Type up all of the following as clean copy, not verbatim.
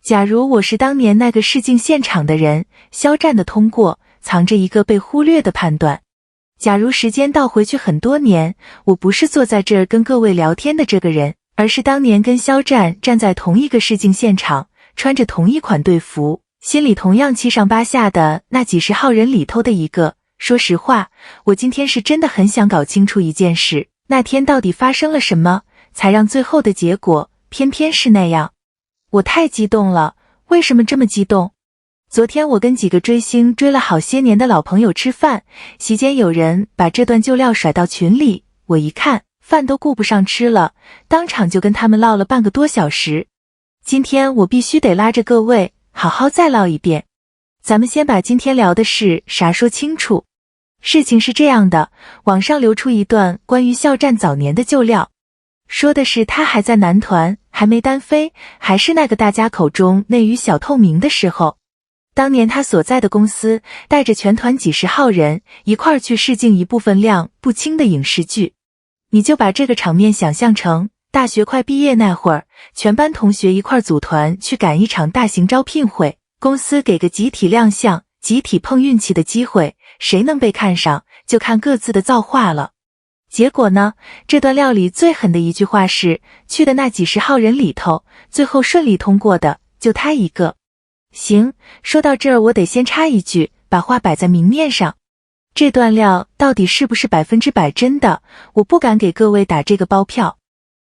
假如我是当年那个试镜现场的人，肖战的通过藏着一个被忽略的判断。假如时间倒回去很多年，我不是坐在这儿跟各位聊天的这个人，而是当年跟肖战站在同一个试镜现场，穿着同一款队服，心里同样七上八下的那几十号人里头的一个。说实话，我今天是真的很想搞清楚一件事，那天到底发生了什么，才让最后的结果偏偏是那样。我太激动了，为什么这么激动？昨天我跟几个追星追了好些年的老朋友吃饭，席间有人把这段旧料甩到群里，我一看，饭都顾不上吃了，当场就跟他们唠了半个多小时。今天我必须得拉着各位，好好再唠一遍。咱们先把今天聊的事啥说清楚。事情是这样的，网上流出一段关于肖战早年的旧料，说的是他还在男团，还没单飞，还是那个大家口中内娱小透明的时候。当年他所在的公司带着全团几十号人一块儿去试镜一部分量不轻的影视剧。你就把这个场面想象成大学快毕业那会儿，全班同学一块组团去赶一场大型招聘会，公司给个集体亮相、集体碰运气的机会，谁能被看上就看各自的造化了。结果呢，这段料里最狠的一句话是，去的那几十号人里头，最后顺利通过的就他一个。行，说到这儿我得先插一句，把话摆在明面上。这段料到底是不是100%真的，我不敢给各位打这个包票。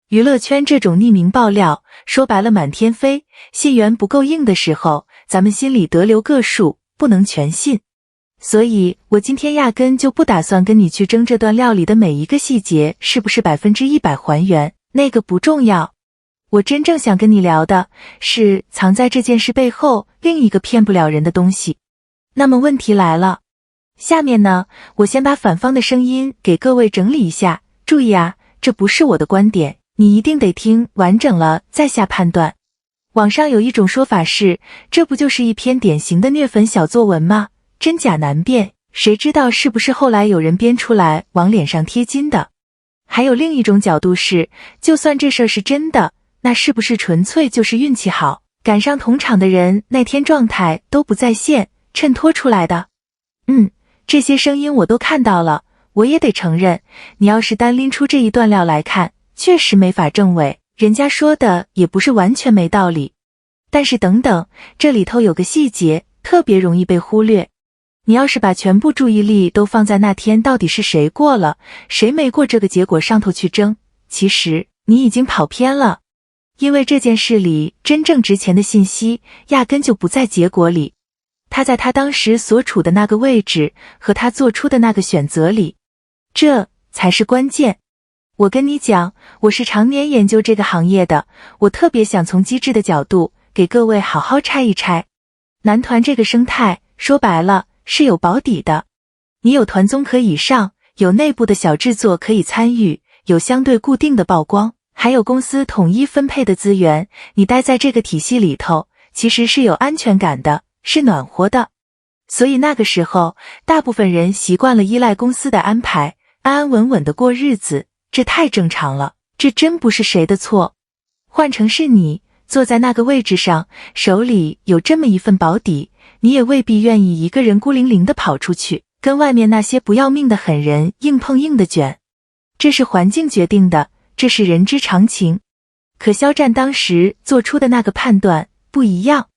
娱乐圈这种匿名爆料，说白了满天飞，信源不够硬的时候，咱们心里得留个数，不能全信。所以我今天压根就不打算跟你去争这段料里的每一个细节是不是100%还原，那个不重要。我真正想跟你聊的是藏在这件事背后另一个骗不了人的东西。那么问题来了，下面呢，我先把反方的声音给各位整理一下。注意啊，这不是我的观点，你一定得听完整了再下判断。网上有一种说法是，这不就是一篇典型的虐粉小作文吗？真假难辨，谁知道是不是后来有人编出来往脸上贴金的？还有另一种角度是，就算这事儿是真的，那是不是纯粹就是运气好，赶上同场的人那天状态都不在线，衬托出来的？这些声音我都看到了，我也得承认，你要是单拎出这一段料来看，确实没法证伪，人家说的也不是完全没道理。但是等等，这里头有个细节特别容易被忽略。你要是把全部注意力都放在那天到底是谁过了，谁没过这个结果上头去争，其实你已经跑偏了。因为这件事里真正值钱的信息压根就不在结果里，他在他当时所处的那个位置和他做出的那个选择里，这才是关键。我跟你讲，我是常年研究这个行业的，我特别想从机制的角度给各位好好拆一拆。男团这个生态，说白了是有保底的，你有团综可以上，有内部的小制作可以参与，有相对固定的曝光，还有公司统一分配的资源，你待在这个体系里头，其实是有安全感的，是暖和的。所以那个时候，大部分人习惯了依赖公司的安排，安安稳稳的过日子，这太正常了，这真不是谁的错。换成是你，坐在那个位置上，手里有这么一份保底，你也未必愿意一个人孤零零的跑出去，跟外面那些不要命的狠人硬碰硬的卷。这是环境决定的，这是人之常情。可肖战当时做出的那个判断不一样。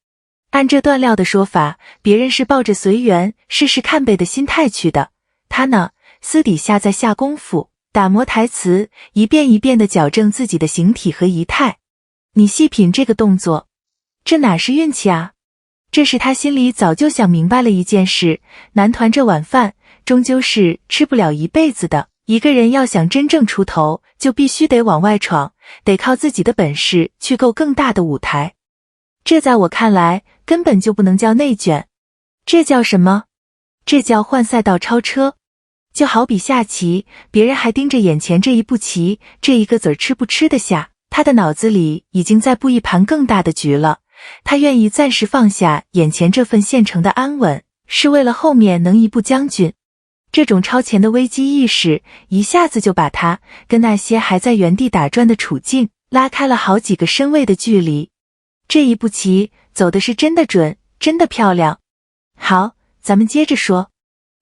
按这段料的说法，别人是抱着随缘试试看呗的心态去的，他呢，私底下在下功夫，打磨台词，一遍一遍地矫正自己的形体和仪态。你细品这个动作，这哪是运气啊？这是他心里早就想明白了一件事，男团这碗饭终究是吃不了一辈子的，一个人要想真正出头，就必须得往外闯，得靠自己的本事去够更大的舞台。这在我看来根本就不能叫内卷，这叫什么？这叫换赛道超车。就好比下棋，别人还盯着眼前这一步棋，这一个子儿吃不吃得下，他的脑子里已经在布一盘更大的局了，他愿意暂时放下眼前这份现成的安稳，是为了后面能一步将军。这种超前的危机意识一下子就把他跟那些还在原地打转的处境拉开了好几个身位的距离。这一步棋走的是真的准，真的漂亮。好，咱们接着说。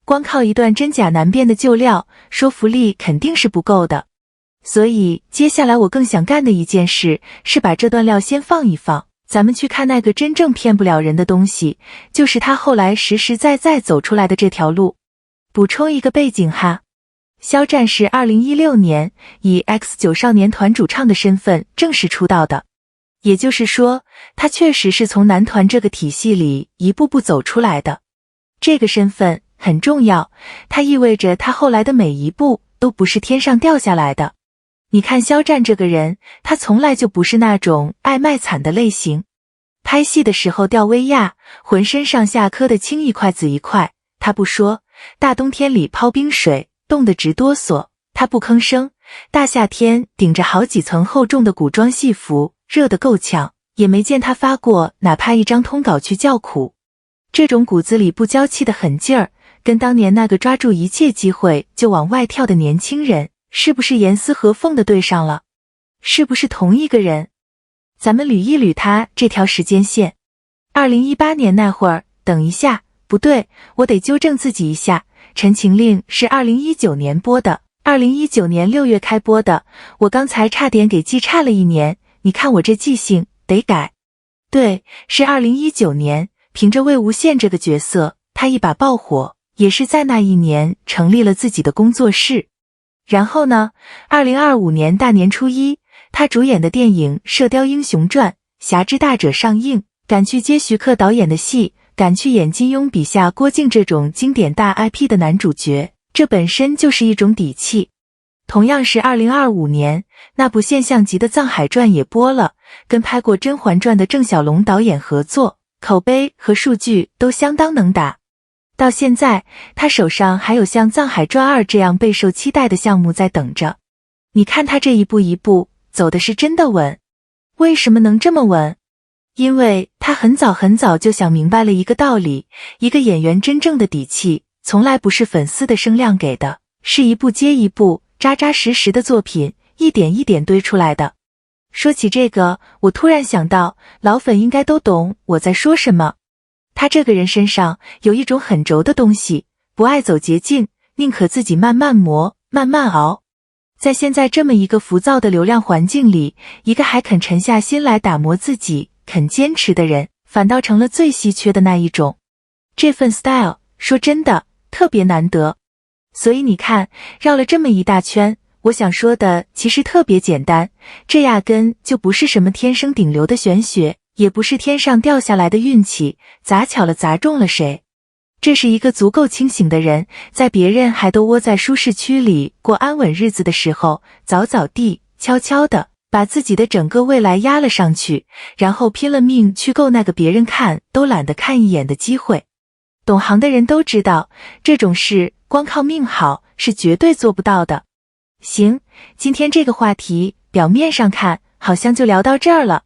光靠一段真假难辨的旧料，说服力肯定是不够的。所以接下来我更想干的一件事，是把这段料先放一放，咱们去看那个真正骗不了人的东西，就是他后来实实在在走出来的这条路。补充一个背景哈，肖战是2016年以 X9 少年团主唱的身份正式出道的，也就是说，他确实是从男团这个体系里一步步走出来的。这个身份很重要，它意味着他后来的每一步都不是天上掉下来的。你看肖战这个人，他从来就不是那种爱卖惨的类型。拍戏的时候吊威亚，浑身上下磕得青一块紫一块，他不说；大冬天里泡冰水，冻得直哆嗦，他不吭声；大夏天顶着好几层厚重的古装戏服，热得够呛，也没见他发过哪怕一张通稿去叫苦。这种骨子里不娇气的狠劲儿，跟当年那个抓住一切机会就往外跳的年轻人，是不是严丝合缝的对上了？是不是同一个人？咱们捋一捋他这条时间线。2018年那会儿，等一下，不对，我得纠正自己一下，《陈情令》是2019年播的，2019年6月开播的，我刚才差点给记差了一年，你看我这记性得改。对，是2019年，凭着魏无羡这个角色，他一把爆火，也是在那一年成立了自己的工作室。然后呢，2025年大年初一，他主演的电影《射雕英雄传：侠之大者》上映，敢去接徐克导演的戏，敢去演金庸笔下郭靖这种经典大 IP 的男主角，这本身就是一种底气。同样是2025年，那部现象级的《藏海传》也播了，跟拍过《甄嬛传》的郑晓龙导演合作，口碑和数据都相当能打。到现在，他手上还有像《藏海传2》这样备受期待的项目在等着。你看他这一步一步走的是真的稳。为什么能这么稳？因为他很早很早就想明白了一个道理，一个演员真正的底气，从来不是粉丝的声量给的，是一步接一步，扎扎实实的作品，一点一点堆出来的。说起这个，我突然想到，老粉应该都懂我在说什么。他这个人身上有一种很轴的东西，不爱走捷径，宁可自己慢慢磨，慢慢熬。在现在这么一个浮躁的流量环境里，一个还肯沉下心来打磨自己，肯坚持的人，反倒成了最稀缺的那一种。这份 style， 说真的，特别难得。所以你看，绕了这么一大圈，我想说的其实特别简单，这压根就不是什么天生顶流的玄学，也不是天上掉下来的运气，砸巧了砸中了谁。这是一个足够清醒的人，在别人还都窝在舒适区里过安稳日子的时候，早早地悄悄地把自己的整个未来压了上去，然后拼了命去够那个别人看都懒得看一眼的机会。懂行的人都知道，这种事光靠命好是绝对做不到的。行，今天这个话题表面上看好像就聊到这儿了，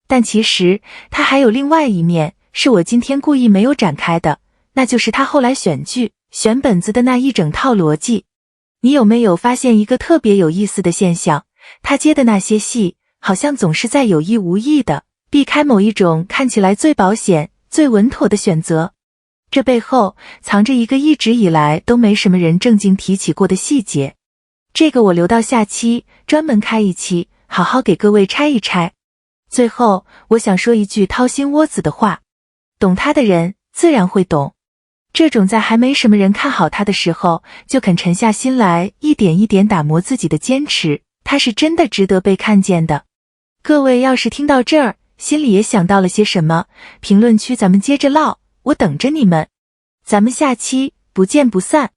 但其实它还有另外一面，是我今天故意没有展开的，那就是他后来选剧、选本子的那一整套逻辑。你有没有发现一个特别有意思的现象？他接的那些戏，好像总是在有意无意的避开某一种看起来最保险、最稳妥的选择。这背后藏着一个一直以来都没什么人正经提起过的细节。这个我留到下期专门开一期，好好给各位拆一拆。最后，我想说一句掏心窝子的话，懂他的人自然会懂。这种在还没什么人看好他的时候，就肯沉下心来，一点一点打磨自己的坚持，他是真的值得被看见的。各位要是听到这儿，心里也想到了些什么，评论区咱们接着唠，我等着你们。咱们下期不见不散。